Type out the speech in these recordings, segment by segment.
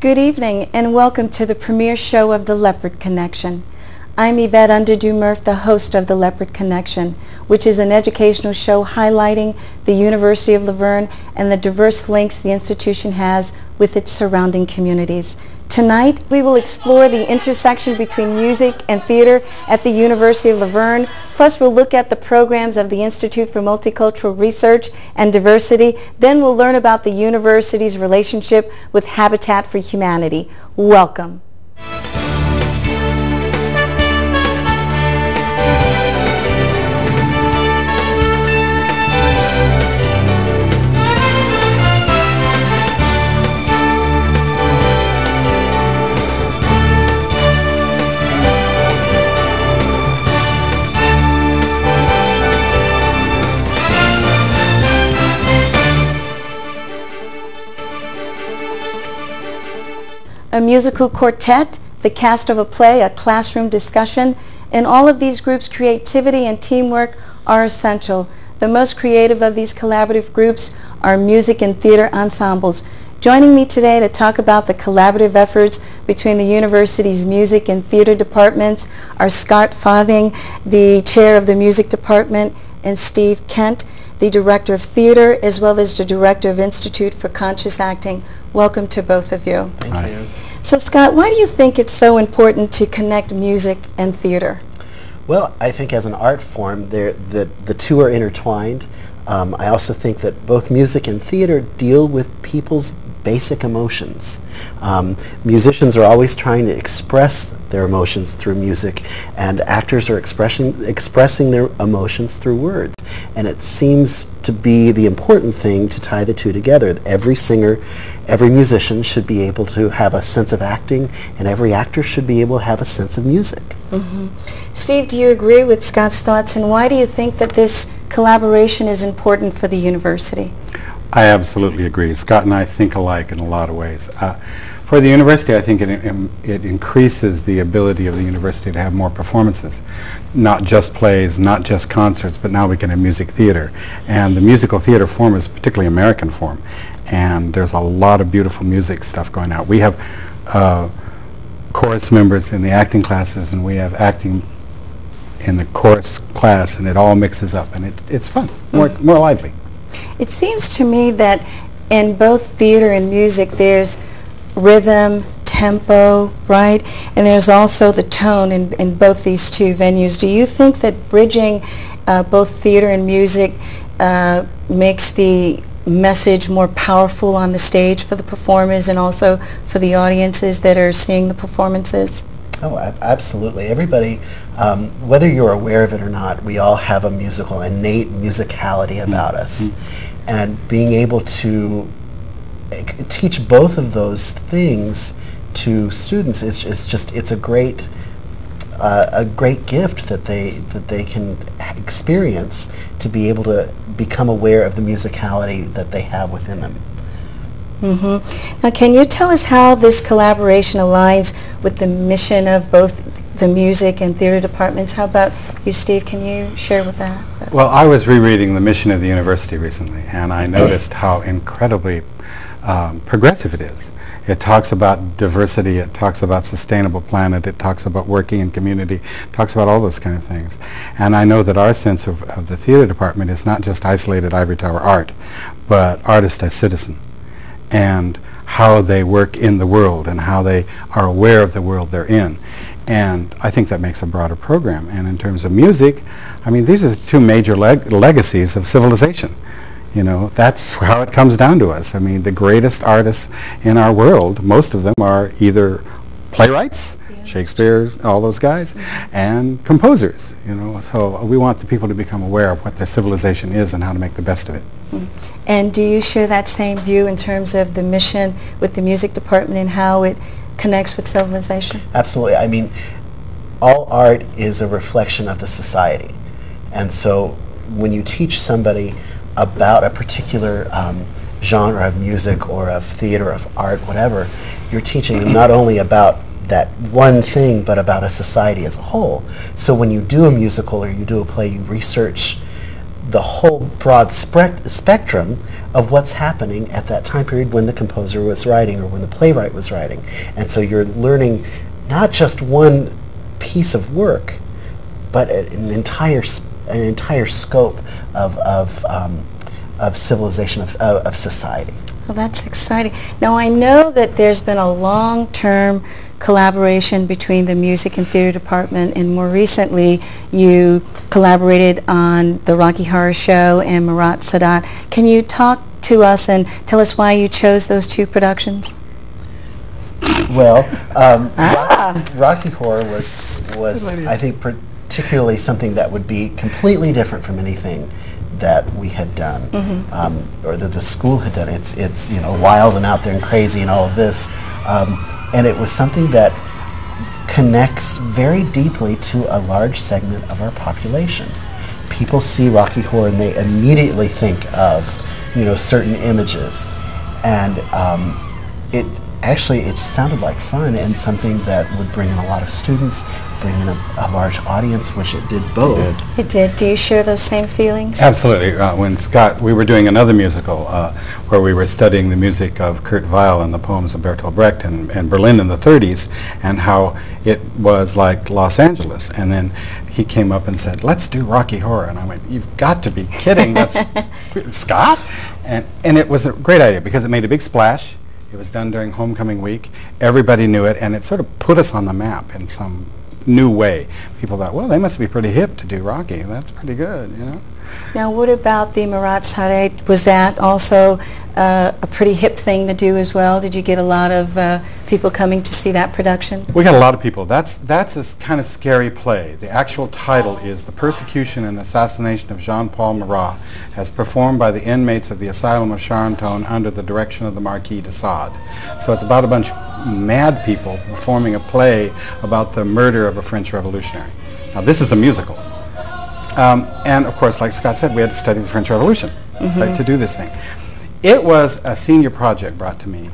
Good evening and welcome to the premiere show of The Leopard Connection. I'm Yvette Underdew-Murph, the host of The Leopard Connection, which is an educational show highlighting the University of La Verne and the diverse links the institution has with its surrounding communities. Tonight, we will explore the intersection between music and theater at the University of La Verne. Plus, we'll look at the programs of the Institute for Multicultural Research and Diversity. Then we'll learn about the university's relationship with Habitat for Humanity. Welcome. A musical quartet, the cast of a play, a classroom discussion. In all of these groups, creativity and teamwork are essential. The most creative of these collaborative groups are music and theater ensembles. Joining me today to talk about the collaborative efforts between the university's music and theater departments are Scott Fothing, the chair of the music department, and Steve Kent, the director of theater, as well as the director of Institute for Conscious Acting. Welcome to both of you. Thank you. So Scott, why do you think it's so important to connect music and theater? Well, I think as an art form, the two are intertwined. I also think that both music and theater deal with people's basic emotions. Musicians are always trying to express their emotions through music, and actors are expressing their emotions through words. And it seems to be the important thing to tie the two together. Every singer, every musician should be able to have a sense of acting, and every actor should be able to have a sense of music. Mm-hmm. Steve, do you agree with Scott's thoughts, and why do you think that this collaboration is important for the university? I absolutely agree. Scott and I think alike in a lot of ways. For the university, I think it increases the ability of the university to have more performances. Not just plays, not just concerts, but now we can have music theater. And the musical theater form is a particularly American form. And there's a lot of beautiful music stuff going out. We have chorus members in the acting classes, and we have acting in the chorus class, and it all mixes up, and it's fun, more lively. It seems to me that in both theater and music there's rhythm, tempo, right? And there's also the tone in both these two venues. Do you think that bridging both theater and music makes the message more powerful on the stage for the performers and also for the audiences that are seeing the performances? Oh, absolutely. Everybody, whether you're aware of it or not, we all have a innate musicality about us. And being able to teach both of those things to students it's a great gift that they can experience, to be able to become aware of the musicality that they have within them. Mm-hmm. Now, can you tell us how this collaboration aligns with the mission of both the music and theater departments? How about you, Steve? Can you share with that? Well, I was rereading the mission of the university recently, and I noticed how incredibly progressive it is. It talks about diversity, it talks about sustainable planet, it talks about working in community, it talks about all those kind of things. And I know that our sense of the theater department is not just isolated ivory tower art, but artist as citizen, and how they work in the world and how they are aware of the world they're in. And I think that makes a broader program. And in terms of music, I mean, these are the two major legacies of civilization. You know, that's how it comes down to us. I mean, the greatest artists in our world, most of them are either playwrights, Shakespeare, all those guys, and composers, you know. So we want the people to become aware of what their civilization is and how to make the best of it. And do you share that same view in terms of the mission with the music department and how it connects with civilization? Absolutely. I mean, all art is a reflection of the society. And so when you teach somebody about a particular genre of music or of theater, of art, whatever, you're teaching them not only about that one thing, but about a society as a whole. So when you do a musical or you do a play, you research the whole broad spectrum of what's happening at that time period when the composer was writing or when the playwright was writing. And so you're learning not just one piece of work, but an entire scope of civilization, of society. Well, that's exciting. Now, I know that there's been a long-term collaboration between the music and theater department, and more recently you collaborated on the Rocky Horror Show and Marat Sadat. Can you talk to us and tell us why you chose those two productions? Well, Rocky Horror was I think particularly something that would be completely different from anything that we had done, or that the school had done. It's you know, wild and out there and crazy and all of this, and it was something that connects very deeply to a large segment of our population. People see Rocky Horror and they immediately think of, you know, certain images, and it sounded like fun and something that would bring in a lot of students, bring in a large audience, which it did both. It did. Do you share those same feelings? Absolutely. When we were doing another musical where we were studying the music of Kurt Weill and the poems of Bertolt Brecht and Berlin in the 30s, and how it was like Los Angeles. And then he came up and said, "Let's do Rocky Horror." And I went, "You've got to be kidding. That's Scott?" And it was a great idea because it made a big splash. It was done during homecoming week. Everybody knew it, and it sort of put us on the map in some new way. People thought, well, they must be pretty hip to do Rocky. That's pretty good, you know. Now, what about the Marat Sadat? Was that also a pretty hip thing to do as well? Did you get a lot of people coming to see that production? We got a lot of people. That's a kind of scary play. The actual title is The Persecution and Assassination of Jean-Paul Marat, as performed by the inmates of the Asylum of Charenton under the direction of the Marquis de Sade. So it's about a bunch of mad people performing a play about the murder of a French revolutionary. Now, this is a musical. And of course, like Scott said, we had to study the French Revolution to do this thing. It was a senior project brought to me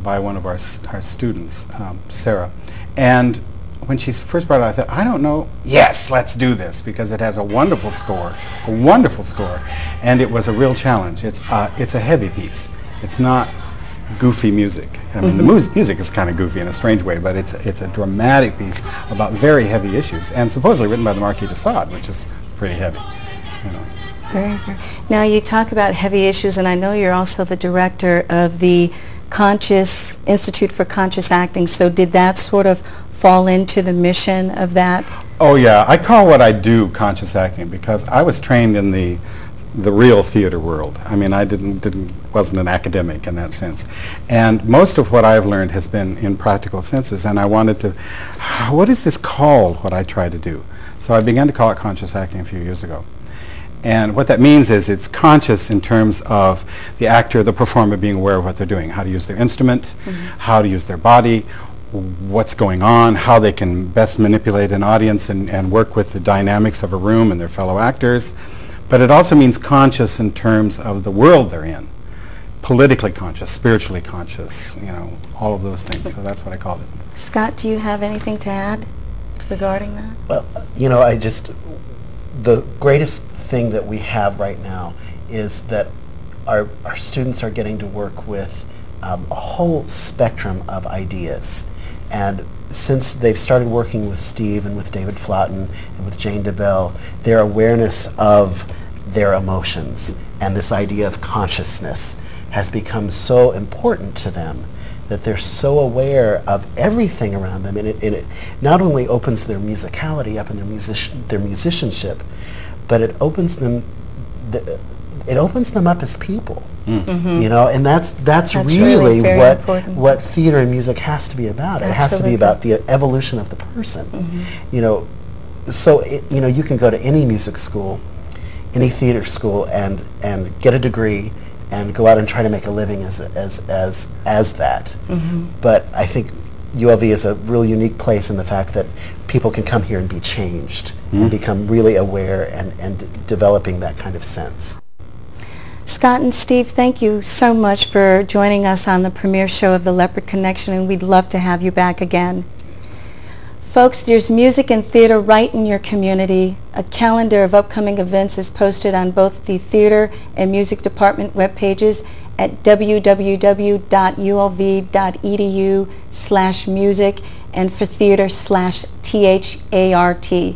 by one of our students, Sarah. And when she first brought it, I thought, I don't know, yes, let's do this, because it has a wonderful score, and it was a real challenge. It's a heavy piece. It's not goofy music. I mean, the music is kind of goofy in a strange way, but it's a dramatic piece about very heavy issues, and supposedly written by the Marquis de Sade, which is pretty heavy, you know. Very, very. Now, you talk about heavy issues, and I know you're also the director of the Institute for Conscious Acting, so did that sort of fall into the mission of that? Oh yeah, I call what I do conscious acting because I was trained in the real theater world. I mean, I wasn't an academic in that sense. And most of what I've learned has been in practical senses, and I wanted to, what is this called, what I try to do? So I began to call it conscious acting a few years ago. And what that means is it's conscious in terms of the actor, the performer being aware of what they're doing, how to use their instrument, how to use their body, what's going on, how they can best manipulate an audience and work with the dynamics of a room and their fellow actors. But it also means conscious in terms of the world they're in. Politically conscious, spiritually conscious, you know, all of those things. So that's what I called it. Scott, do you have anything to add regarding that? Well, you know, the greatest thing that we have right now is that our students are getting to work with a whole spectrum of ideas. And since they've started working with Steve and with David Flauten and with Jane DeBell, their awareness of their emotions and this idea of consciousness has become so important to them that they're so aware of everything around them, and it not only opens their musicality up and their musicianship, but it opens them up as people. You know, and that's really what theater and music has to be about. It has to be about the evolution of the person. You know, so you know, you can go to any music school, any theater school, and get a degree and go out and try to make a living as that. But I think ULV is a real unique place in the fact that people can come here and be changed and become really aware and developing that kind of sense. Scott and Steve, thank you so much for joining us on the premiere show of The Leopard Connection, and we'd love to have you back again. Folks, there's music and theater right in your community. A calendar of upcoming events is posted on both the theater and music department web pages at www.ulv.edu/music and for theater/THART.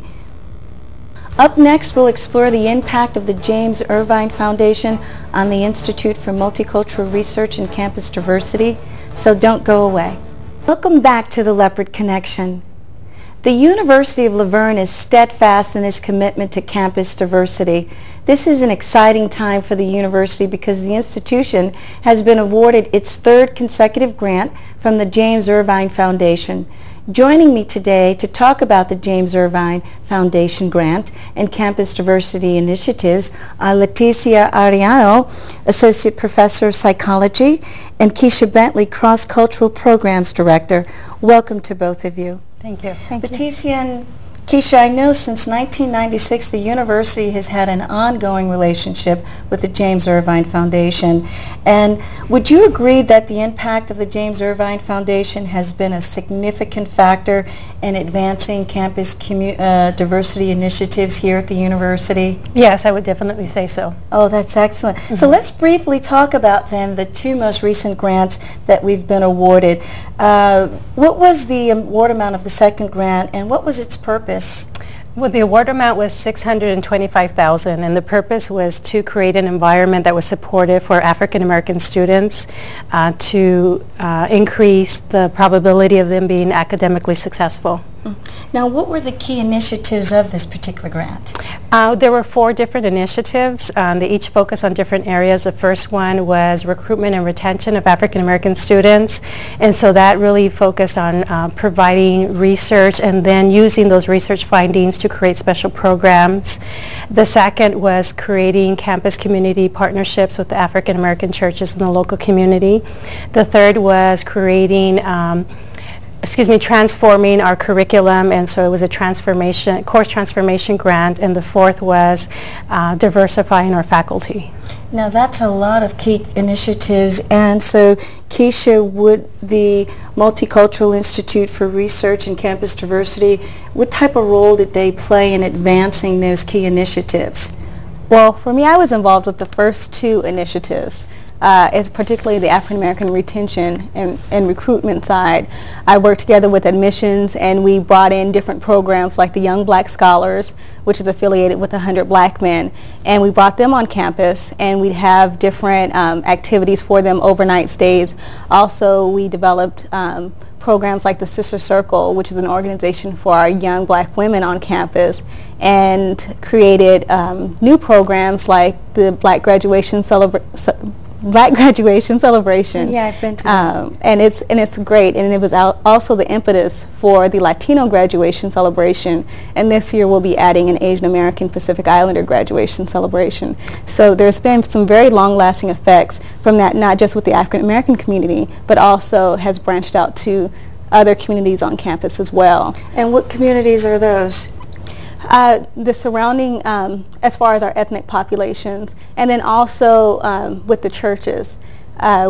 Up next, we'll explore the impact of the James Irvine Foundation on the Institute for Multicultural Research and Campus Diversity, so don't go away. Welcome back to the Leopard Connection. The University of La Verne is steadfast in its commitment to campus diversity. This is an exciting time for the university because the institution has been awarded its third consecutive grant from the James Irvine Foundation. Joining me today to talk about the James Irvine Foundation grant and campus diversity initiatives are Leticia Ariano, Associate Professor of Psychology, and Keisha Bentley, Cross-Cultural Programs Director. Welcome to both of you. Thank you. Leticia and Keisha, I know since 1996 the university has had an ongoing relationship with the James Irvine Foundation. And would you agree that the impact of the James Irvine Foundation has been a significant factor in advancing campus diversity initiatives here at the university? Yes, I would definitely say so. Oh, that's excellent. So let's briefly talk about then the two most recent grants that we've been awarded. What was the award amount of the second grant and what was its purpose? Well, the award amount was $625,000, and the purpose was to create an environment that was supportive for African American students to increase the probability of them being academically successful. Now, what were the key initiatives of this particular grant? There were 4 different initiatives. They each focus on different areas. The first one was recruitment and retention of African American students, and so that really focused on providing research and then using those research findings to create special programs. The second was creating campus community partnerships with the African American churches in the local community. The third was creating transforming our curriculum, and so it was a course transformation grant, and the fourth was diversifying our faculty. Now that's a lot of key initiatives, and so Keisha, would the Multicultural Institute for Research and Campus Diversity, what type of role did they play in advancing those key initiatives? Well, for me, I was involved with the first 2 initiatives. It's particularly the African American retention and recruitment side. I worked together with admissions, and we brought in different programs like the Young Black Scholars, which is affiliated with 100 Black Men, and we brought them on campus, and we'd have different activities for them, overnight stays. Also, we developed programs like the Sister Circle, which is an organization for our young Black women on campus, and created new programs like the Black Graduation Celebration. Yeah, I've been to that. And it's great, and it was also the impetus for the Latino Graduation Celebration, and this year we'll be adding an Asian American Pacific Islander Graduation Celebration. So there's been some very long-lasting effects from that, not just with the African American community, but also has branched out to other communities on campus as well. And what communities are those? The surrounding, as far as our ethnic populations, and then also with the churches.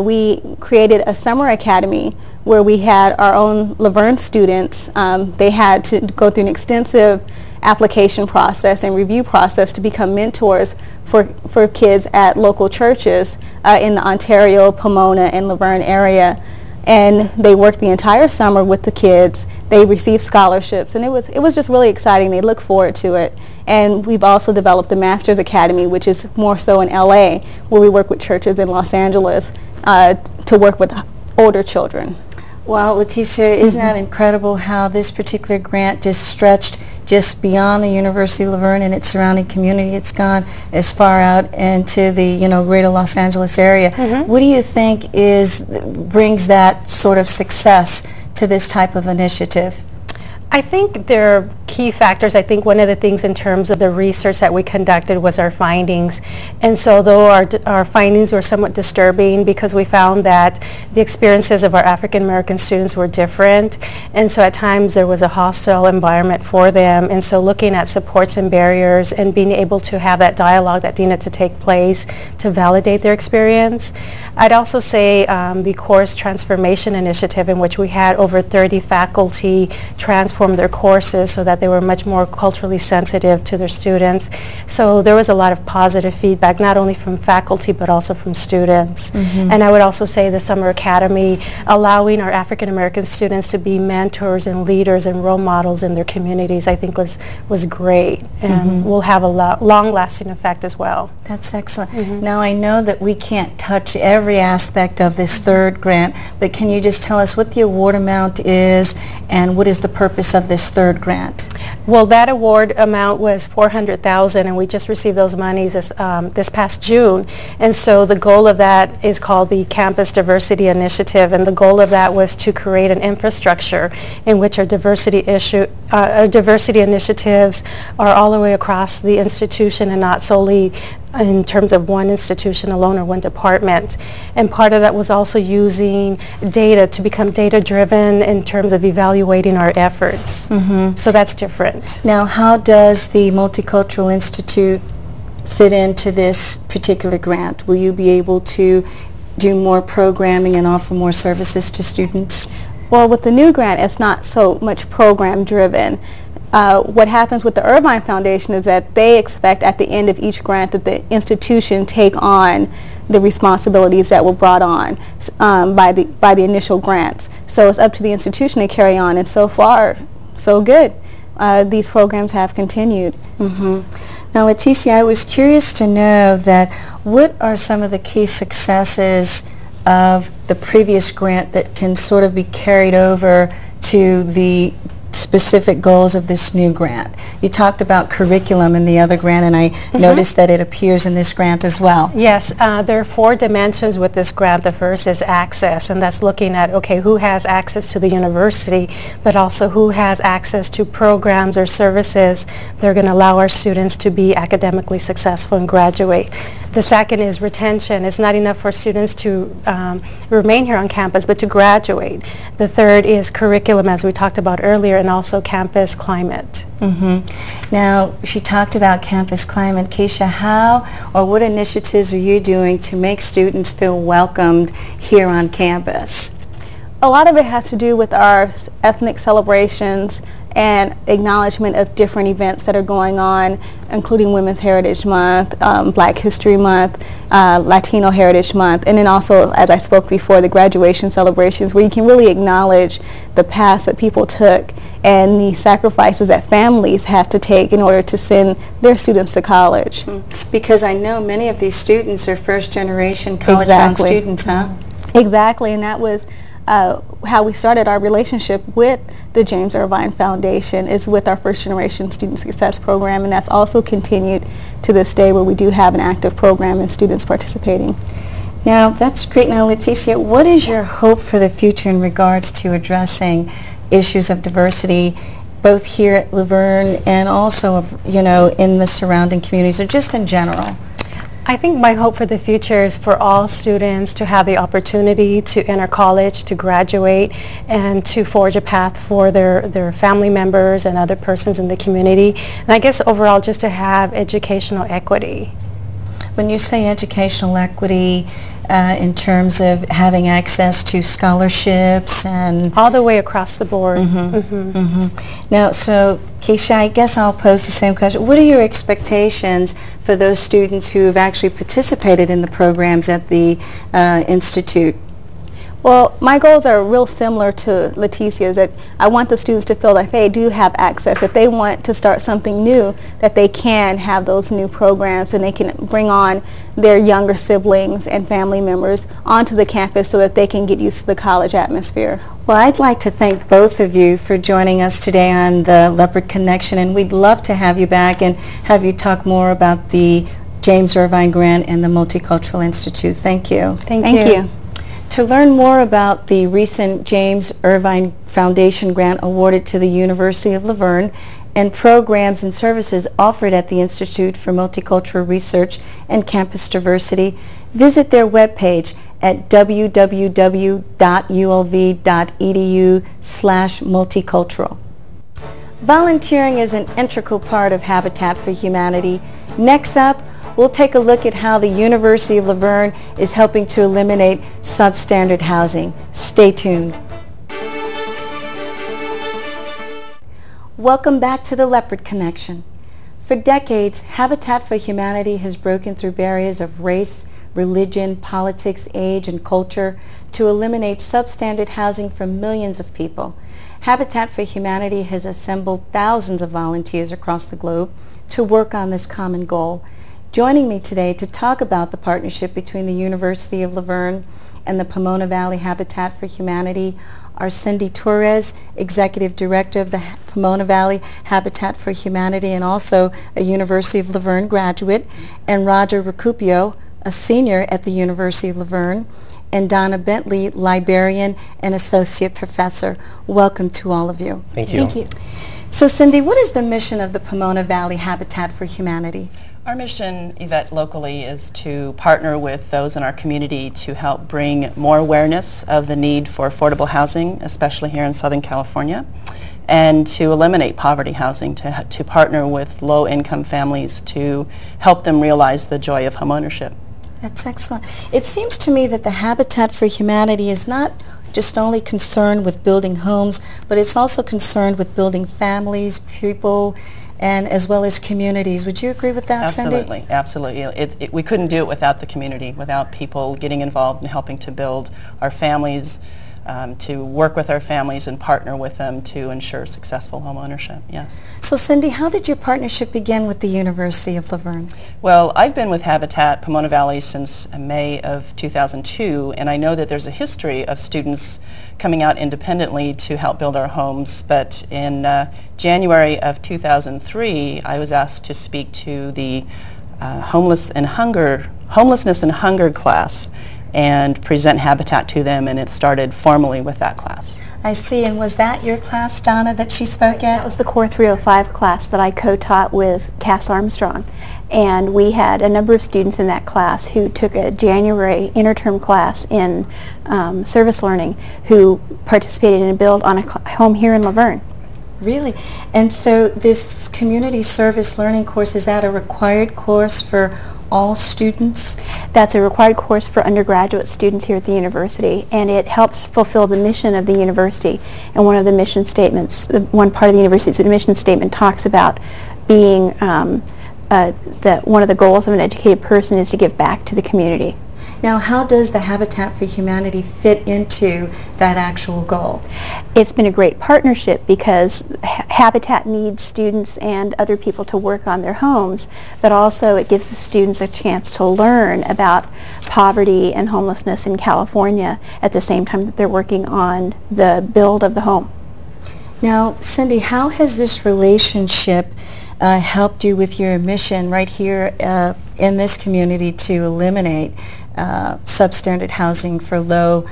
We created a summer academy where we had our own La Verne students. They had to go through an extensive application process and review process to become mentors for kids at local churches in the Ontario, Pomona, and La Verne area. And they worked the entire summer with the kids. They received scholarships, and it was just really exciting. They look forward to it. And we've also developed the Masters Academy, which is more so in LA, where we work with churches in Los Angeles to work with older children. Well, Leticia, isn't that incredible how this particular grant just stretched just beyond the University of La Verne and its surrounding community? It's gone as far out into the greater Los Angeles area. What do you think brings that sort of success to this type of initiative? I think there are key factors. I think one of the things in terms of the research that we conducted was our findings. And so though our findings were somewhat disturbing because we found that the experiences of our African American students were different. And so at times there was a hostile environment for them. And so looking at supports and barriers and being able to have that dialogue that needed to take place to validate their experience. I'd also say the course transformation initiative, in which we had over 30 faculty transfer transform their courses so that they were much more culturally sensitive to their students. So there was a lot of positive feedback, not only from faculty but also from students. And I would also say the Summer Academy, allowing our African American students to be mentors and leaders and role models in their communities, I think was great, and will have a long-lasting effect as well. That's excellent. Now I know that we can't touch every aspect of this third grant, but can you just tell us what the award amount is and what is the purpose of this third grant? Well, that award amount was $400,000, and we just received those monies this past June. And so the goal of that is called the Campus Diversity Initiative, and the goal of that was to create an infrastructure in which our diversity initiatives are all the way across the institution and not solely in terms of one institution alone or one department. And part of that was also using data to become data-driven in terms of evaluating our efforts. So that's different. Now, how does the Multicultural Institute fit into this particular grant? Will you be able to do more programming and offer more services to students? Well, with the new grant, it's not so much program-driven. What happens with the Irvine Foundation is that they expect at the end of each grant that the institution take on the responsibilities that were brought on by the initial grants. So it's up to the institution to carry on, and so far, so good. These programs have continued. Now, Leticia, I was curious to know that what are some of the key successes of the previous grant that can sort of be carried over to the specific goals of this new grant? You talked about curriculum in the other grant, and I noticed that it appears in this grant as well. Yes, there are 4 dimensions with this grant. The first is access, and that's looking at, okay, who has access to the university, but also who has access to programs or services that are going to allow our students to be academically successful and graduate. The second is retention. It's not enough for students to remain here on campus, but to graduate. The third is curriculum, as we talked about earlier, and also campus climate. Now, she talked about campus climate. Keisha, how or what initiatives are you doing to make students feel welcomed here on campus? A lot of it has to do with our ethnic celebrations and acknowledgement of different events that are going on, including Women's Heritage Month, Black History Month, Latino Heritage Month, and then also, as I spoke before, the graduation celebrations, where you can really acknowledge the paths that people took and the sacrifices that families have to take in order to send their students to college. Because I know many of these students are first-generation college-bound students, huh? Exactly, and that was how we started our relationship with the James Irvine Foundation, is with our First Generation Student Success Program, and that's also continued to this day, where we do have an active program and students participating. Now, that's great. Now, Leticia, what is your hope for the future in regards to addressing issues of diversity, both here at La Verne and also, you know, in the surrounding communities, or just in general? I think my hope for the future is for all students to have the opportunity to enter college, to graduate, and to forge a path for their family members and other persons in the community. And I guess overall just to have educational equity. When you say educational equity, in terms of having access to scholarships and all the way across the board. Now, so Keisha, I guess I'll pose the same question. What are your expectations for those students who have actually participated in the programs at the Institute? Well, my goals are real similar to Leticia's, that I want the students to feel like they do have access. If they want to start something new, that they can have those new programs and they can bring on their younger siblings and family members onto the campus so that they can get used to the college atmosphere. Well, I'd like to thank both of you for joining us today on the Leopard Connection, and we'd love to have you back and have you talk more about the James Irvine Grant and the Multicultural Institute. Thank you. Thank you. To learn more about the recent James Irvine Foundation grant awarded to the University of La Verne and programs and services offered at the Institute for Multicultural Research and Campus Diversity, visit their webpage at www.ulv.edu/multicultural. Volunteering is an integral part of Habitat for Humanity. Next up, we'll take a look at how the University of La Verne is helping to eliminate substandard housing. Stay tuned. Welcome back to the Leopard Connection. For decades, Habitat for Humanity has broken through barriers of race, religion, politics, age, and culture to eliminate substandard housing for millions of people. Habitat for Humanity has assembled thousands of volunteers across the globe to work on this common goal. Joining me today to talk about the partnership between the University of La Verne and the Pomona Valley Habitat for Humanity are Cindy Torres, Executive Director of the Pomona Valley Habitat for Humanity and also a University of La Verne graduate, and Roger Recupio, a senior at the University of La Verne, and Donna Bentley, librarian and associate professor. Welcome to all of you. Thank you. Thank you. So Cindy, what is the mission of the Pomona Valley Habitat for Humanity? Our mission, Yvette, locally is to partner with those in our community to help bring more awareness of the need for affordable housing, especially here in Southern California, and to eliminate poverty housing, to partner with low-income families to help them realize the joy of homeownership. That's excellent. It seems to me that the Habitat for Humanity is not just only concerned with building homes, but it's also concerned with building families, people, and as well as communities. Would you agree with that, Absolutely, Cindy? absolutely. We couldn't do it without the community, without people getting involved and helping to build our families, to work with our families and partner with them to ensure successful home ownership, yes. So Cindy, how did your partnership begin with the University of La Verne? Well, I've been with Habitat Pomona Valley since May of 2002, and I know that there's a history of students coming out independently to help build our homes, but in January of 2003, I was asked to speak to the homelessness and hunger class and present Habitat to them, and it started formally with that class. I see, and was that your class, Donna, that she spoke at? That was the Core 305 class that I co-taught with Cass Armstrong. And we had a number of students in that class who took a January interterm class in service learning who participated in a build on a home here in La Verne. Really? And so this community service learning course, is that a required course for all students? That's a required course for undergraduate students here at the university, and it helps fulfill the mission of the university. And one of the mission statements, one part of the university's mission statement talks about being that one of the goals of an educated person is to give back to the community. Now, how does the Habitat for Humanity fit into that actual goal? It's been a great partnership because Habitat needs students and other people to work on their homes, but also it gives the students a chance to learn about poverty and homelessness in California at the same time that they're working on the build of the home. Now, Cindy, how has this relationship helped you with your mission right here in this community to eliminate substandard housing for low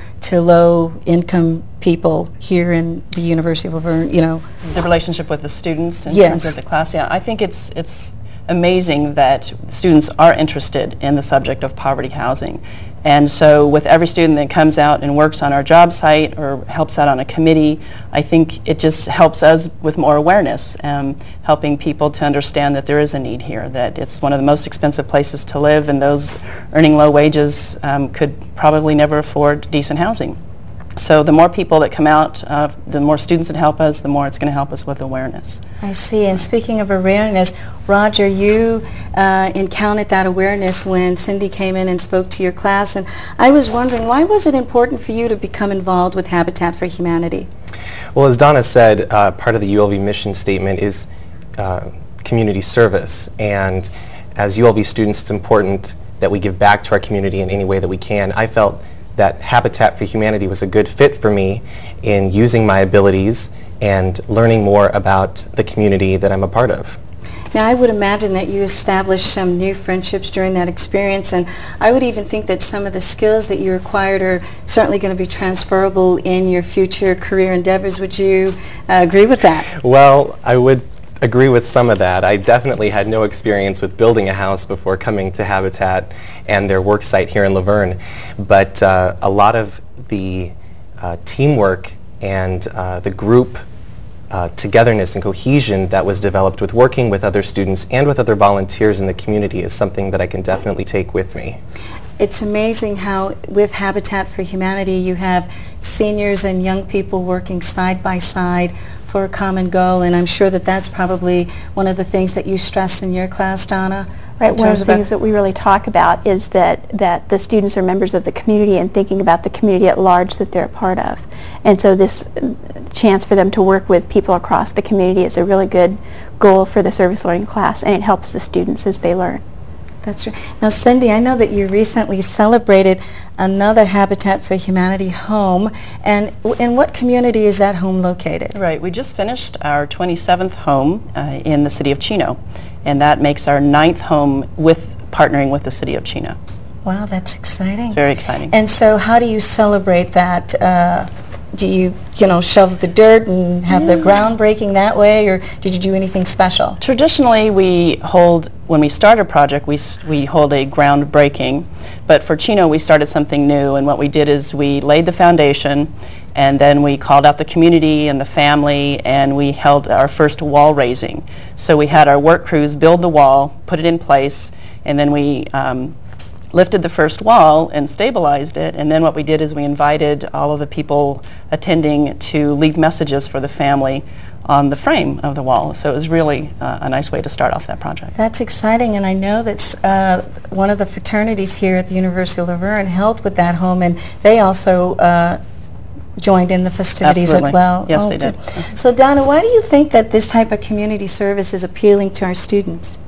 income people here in the University of La Verne, you know? The relationship with the students in Yes. terms of the class, yeah, I think it's amazing that students are interested in the subject of poverty housing. And so with every student that comes out and works on our job site or helps out on a committee, I think it just helps us with more awareness, helping people to understand that there is a need here, that it's one of the most expensive places to live, and those earning low wages could probably never afford decent housing. So the more people that come out, the more students that help us, the more it's going to help us with awareness. I see. And speaking of awareness, Roger, you encountered that awareness when Cindy came in and spoke to your class, and I was wondering, why was it important for you to become involved with Habitat for Humanity? Well, as Donna said, part of the ULV mission statement is community service, and as ULV students, it's important that we give back to our community in any way that we can. I felt that Habitat for Humanity was a good fit for me in using my abilities and learning more about the community that I'm a part of. Now, I would imagine that you established some new friendships during that experience, and I would even think that some of the skills that you acquired are certainly going to be transferable in your future career endeavors. Would you agree with that? Well, I would agree with some of that. I definitely had no experience with building a house before coming to Habitat and their work site here in La Verne, but a lot of the teamwork and the group togetherness and cohesion that was developed with working with other students and with other volunteers in the community is something that I can definitely take with me. It's amazing how with Habitat for Humanity you have seniors and young people working side by side for for a common goal, and I'm sure that that's probably one of the things that you stress in your class, Donna. Right, one of the things that we really talk about is that the students are members of the community and thinking about the community at large that they're a part of. And so this chance for them to work with people across the community is a really good goal for the service learning class, and it helps the students as they learn. That's true. Now, Cindy, I know that you recently celebrated another Habitat for Humanity home, and in what community is that home located? Right, we just finished our 27th home in the city of Chino, and that makes our 9th home with partnering with the city of Chino. Wow, that's exciting. Very exciting. And so how do you celebrate that? Do you shove the dirt and have the groundbreaking that way, or did you do anything special? Traditionally, when we start a project, we hold a groundbreaking, but for Chino, we started something new, and what we did is we laid the foundation, and then we called out the community and the family, and we held our first wall raising. So we had our work crews build the wall, put it in place, and then we lifted the first wall and stabilized it, and then what we did is we invited all of the people attending to leave messages for the family on the frame of the wall. So it was really a nice way to start off that project. That's exciting, and I know that one of the fraternities here at the University of La Verne helped with that home, and they also joined in the festivities Absolutely. as well. Yes, they did. So Donna, why do you think that this type of community service is appealing to our students?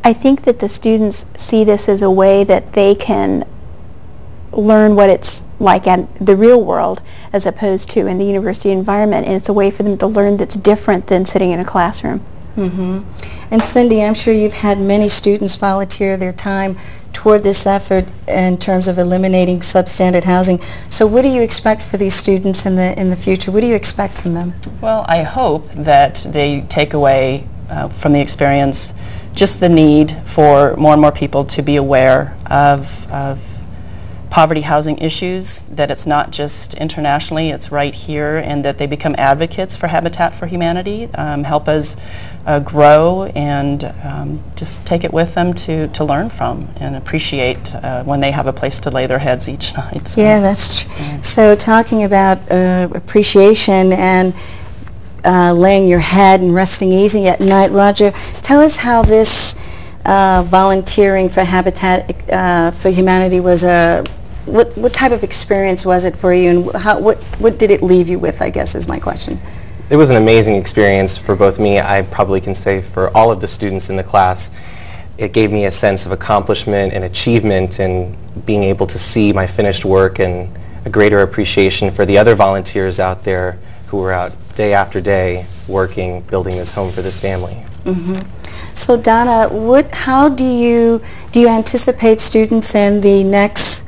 I think that the students see this as a way that they can learn what it's like in the real world as opposed to in the university environment, and it's a way for them to learn that's different than sitting in a classroom. Mm-hmm. And Cindy, I'm sure you've had many students volunteer their time toward this effort in terms of eliminating substandard housing. So what do you expect for these students in the future? What do you expect from them? Well, I hope that they take away from the experience just the need for more and more people to be aware of poverty housing issues, that it's not just internationally, it's right here, and that they become advocates for Habitat for Humanity, help us grow, and just take it with them to learn from and appreciate when they have a place to lay their heads each night. So. Yeah, that's true. So talking about appreciation and laying your head and resting easy at night, Roger, tell us how this volunteering for Habitat for Humanity was what type of experience was it for you, and what did it leave you with, I guess, is my question. It was an amazing experience for both me. I probably can say for all of the students in the class. It gave me a sense of accomplishment and achievement, and being able to see my finished work, and a greater appreciation for the other volunteers out there who were out day after day working, building this home for this family. Mm-hmm. So Donna, how do you anticipate students in the next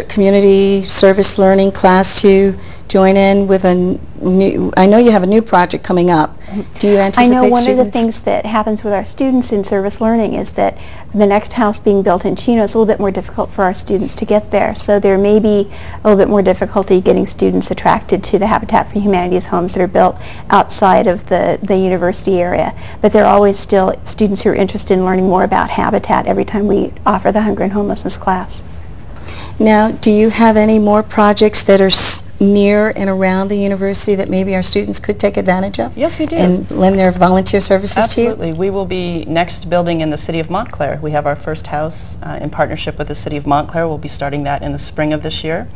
community service learning class to join in with a new, I know you have a new project coming up. Do you anticipate I know one students? of the things that happens with our students in service learning is that the next house being built in Chino is a little bit more difficult for our students to get there. So there may be a little bit more difficulty getting students attracted to the Habitat for Humanity's homes that are built outside of the university area. But there are always still students who are interested in learning more about Habitat every time we offer the Hunger and Homelessness class. Now, do you have any more projects that are near and around the university that maybe our students could take advantage of? Yes, we do. And lend their volunteer services Absolutely. to you? We will be next building in the city of Montclair. We have our first house in partnership with the city of Montclair. We'll be starting that in the spring of this year.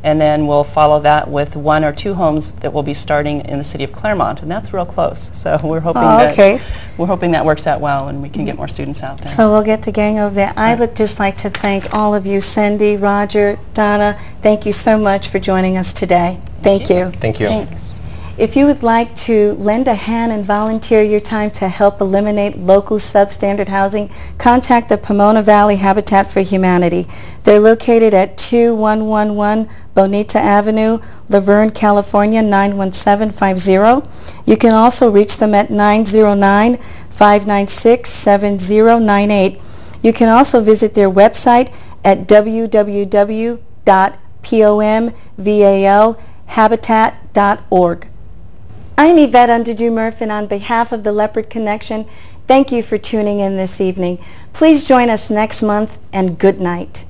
And then we'll follow that with 1 or 2 homes that will be starting in the city of Claremont, and that's real close. So we're hoping we're hoping that works out well and we can get more students out there. So we'll get the gang over there. I would just like to thank all of you, Cindy, Roger, Donna. Thank you so much for joining us today. Thank you. Thank you. Thanks. If you would like to lend a hand and volunteer your time to help eliminate local substandard housing, contact the Pomona Valley Habitat for Humanity. They're located at 2111 Bonita Avenue, La Verne, California, 91750. You can also reach them at 909-596-7098. You can also visit their website at www.pomvalhabitat.org. I'm Yvette Underdew-Murph, and on behalf of the Leopard Connection, thank you for tuning in this evening. Please join us next month, and good night.